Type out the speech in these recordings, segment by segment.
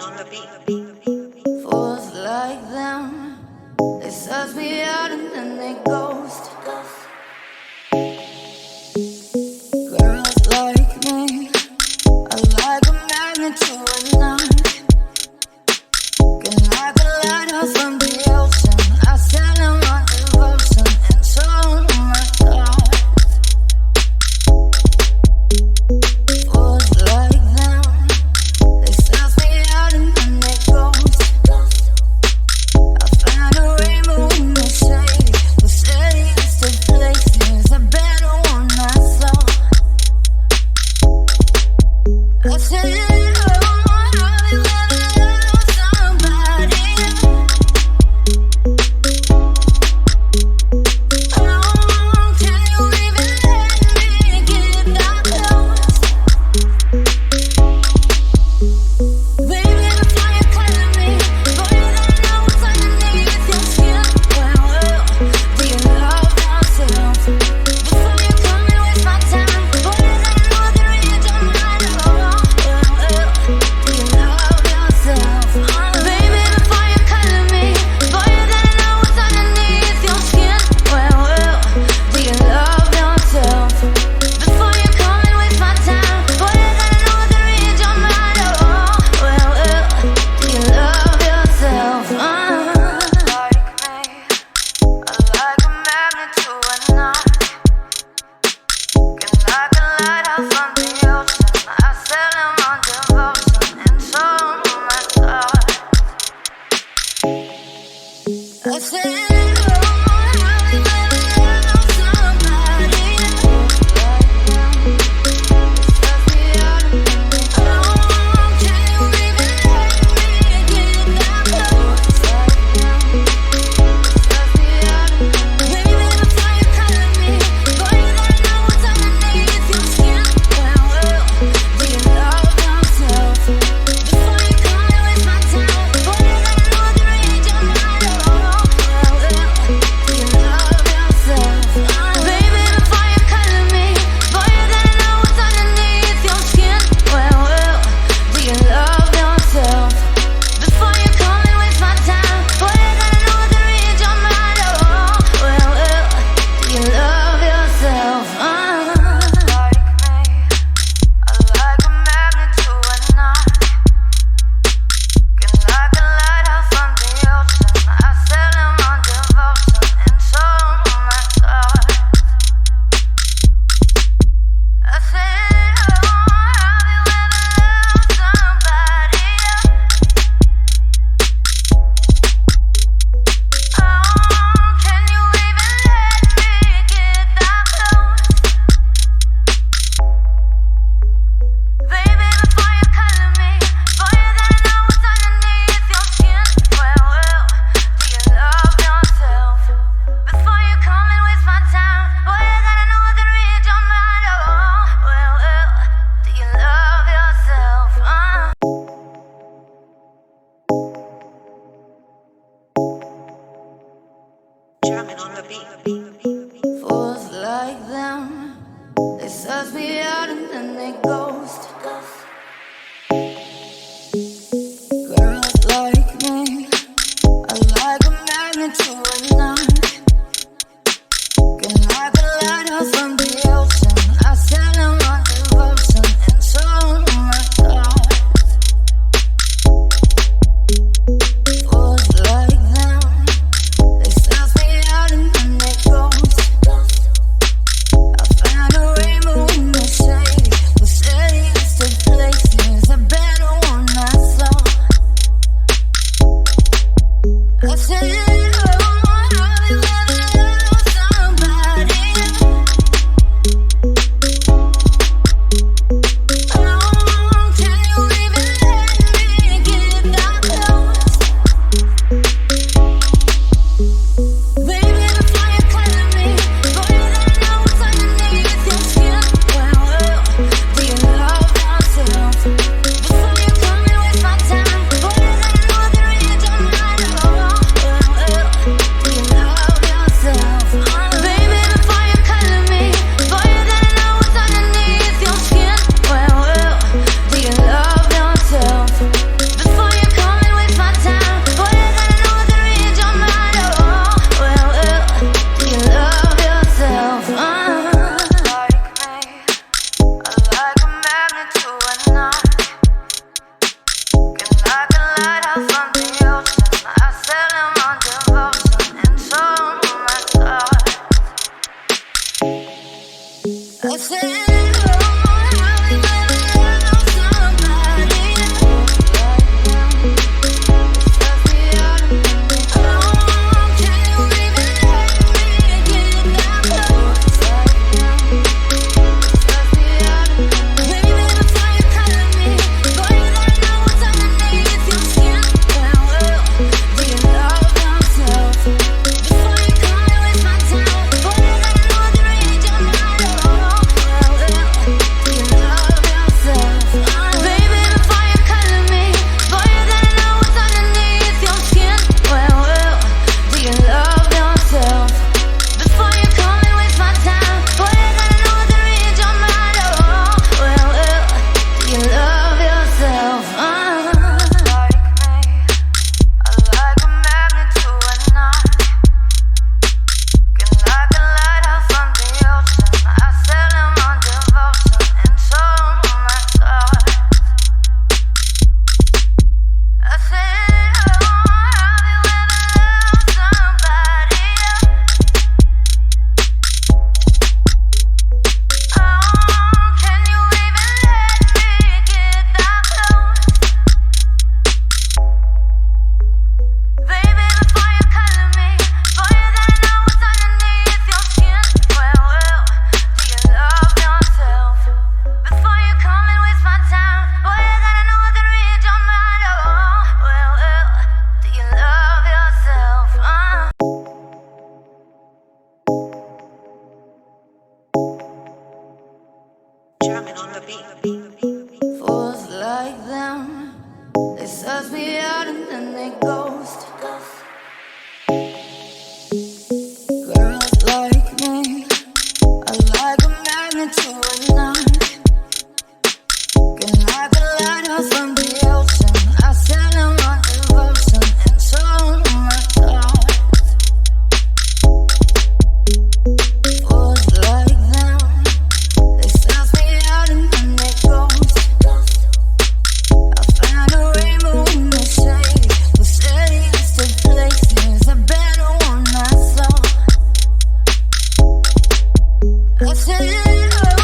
on the beat. Fools like them, they suss me out and then they ghost. Girls like me are like a magnet to a knot. Can like a lighthouse from the ocean. I sell them on devotion and so my thoughts. Fools like them, they suss me out and then they ghost. I found a rainbow in the shade, the steadiest of places, a better one I saw. I said, On the beat. Fools like them, they suss me out and then they ghost. Girls like me are like a magnet to a knot. Can like a lighthouse from the ocean. I sell them on devotion and so my thoughts. Fools like them, they suss me out and then they ghost. I found a rainbow in the shade, the steadiest of places. I said, oh, have you ever loved somebody like them? Suck me out of me. Oh, can you even let me get that close like them? Suck me out of me. Baby, before you color me, boy, you gotta know what's underneath your skin. Well, do you love yourself? Before you come and waste my time, boy, you gotta know the range of my love. Do you love yourself? Baby, before you color me, boy, you gotta know what's underneath your skin. Well, do you love yourself? Before you come and waste my time, boy, you gotta know the range of my love. Do you love yourself? Like me, I like a magnet to a knife. Can like a lighthouse on the ocean. I sail him on devotion into my thoughts. I say, oh, have you ever loved somebody? Oh, can you even let me get that close? Baby, before you color me, boy, you gotta know what's underneath your skin. Well, do you love yourself? Before you come and waste my time, boy, you gotta know I can read your mind. Well, do you love yourself? Drumming on the beat. Fools like them, they suss me out and then they ghost. Girls like me, I like a magnet to a knife. Can like a lighthouse from the ocean. I sail him on devotion into my thoughts. Fools like them, they suss me out and then they ghost. I find a rainbow in the shade. We said yes to places I better want myself. I said, oh,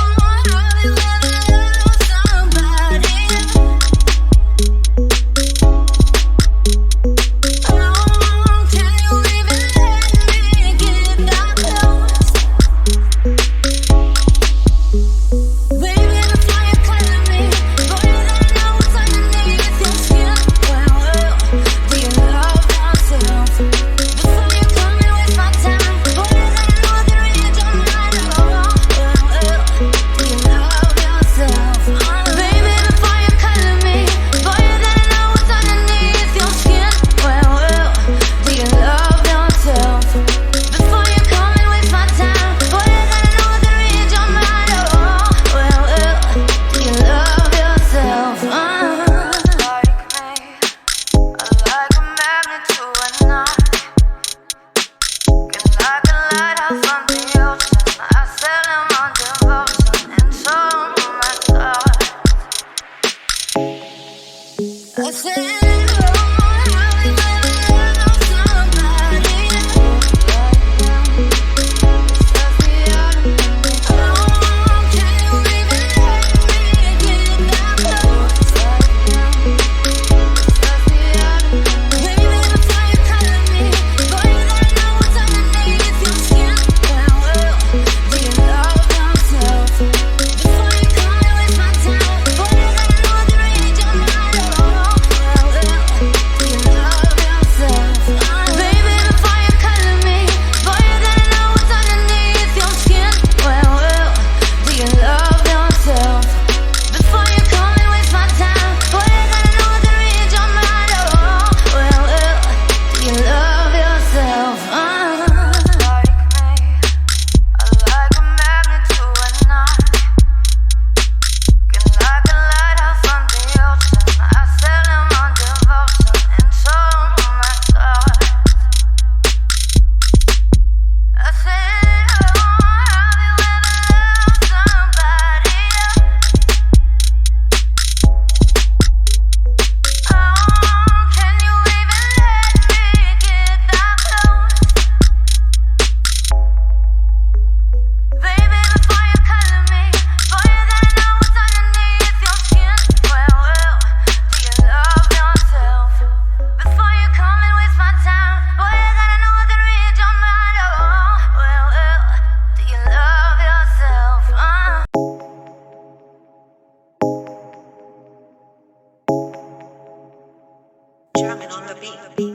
beat.